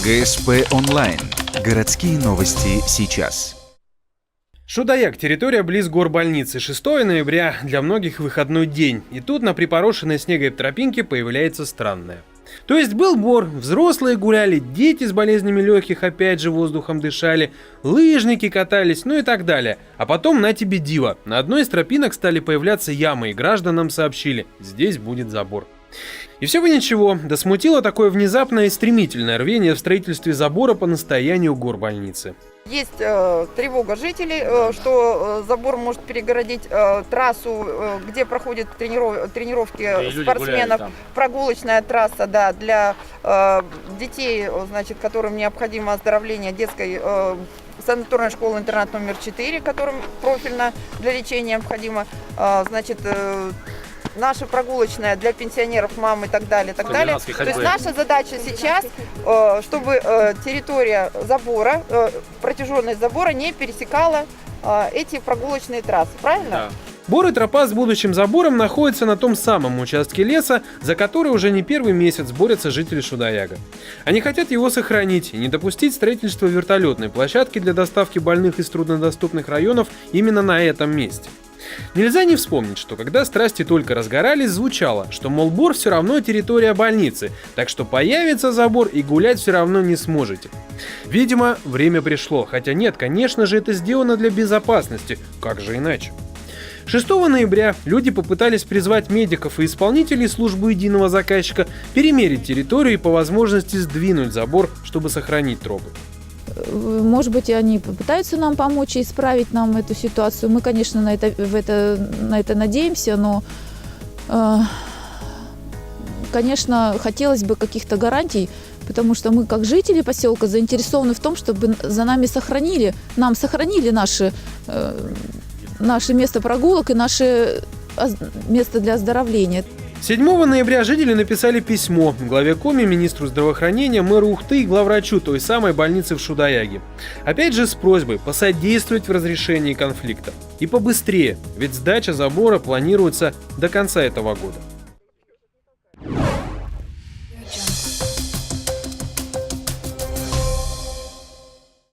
ГСП онлайн. Городские новости сейчас. Шудаяк – территория близ горбольницы. 6 ноября для многих выходной день. И тут на припорошенной снегом тропинке появляется странное. То есть был бор, взрослые гуляли, дети с болезнями легких опять же воздухом дышали, лыжники катались, ну и так далее. А потом на тебе диво. На одной из тропинок стали появляться ямы, и гражданам сообщили – здесь будет забор. И все бы ничего, да смутило такое внезапное и стремительное рвение в строительстве забора по настоянию горбольницы. Есть тревога жителей, что забор может перегородить трассу, где проходят тренировки спортсменов, прогулочная трасса, да, для детей, значит, которым необходимо оздоровление детской санаторной школы-интернат номер 4, которым профильно для лечения необходимо, значит, наша прогулочная для пенсионеров, мам и так далее, так далее. То есть наша задача сейчас, чтобы территория забора, протяженность забора не пересекала эти прогулочные трассы, правильно? Да. Бор и тропа с будущим забором находятся на том самом участке леса, за который уже не первый месяц борются жители Шудаяга. Они хотят его сохранить и не допустить строительства вертолетной площадки для доставки больных из труднодоступных районов именно на этом месте. Нельзя не вспомнить, что когда страсти только разгорались, звучало, что, мол, бор все равно территория больницы, так что появится забор и гулять все равно не сможете. Видимо, время пришло, хотя нет, конечно же, это сделано для безопасности, как же иначе. 6 ноября люди попытались призвать медиков и исполнителей службы единого заказчика перемерить территорию и по возможности сдвинуть забор, чтобы сохранить тропы. Может быть, они попытаются нам помочь и исправить нам эту ситуацию. Мы, конечно, на это надеемся, но, конечно, хотелось бы каких-то гарантий, потому что мы, как жители поселка, заинтересованы в том, чтобы за нами сохранили наше место прогулок и наше место для оздоровления. 7 ноября жители написали письмо главе Коми, министру здравоохранения, мэру Ухты и главврачу той самой больницы в Шудаяге. Опять же с просьбой посодействовать в разрешении конфликта. И побыстрее, ведь сдача забора планируется до конца этого года.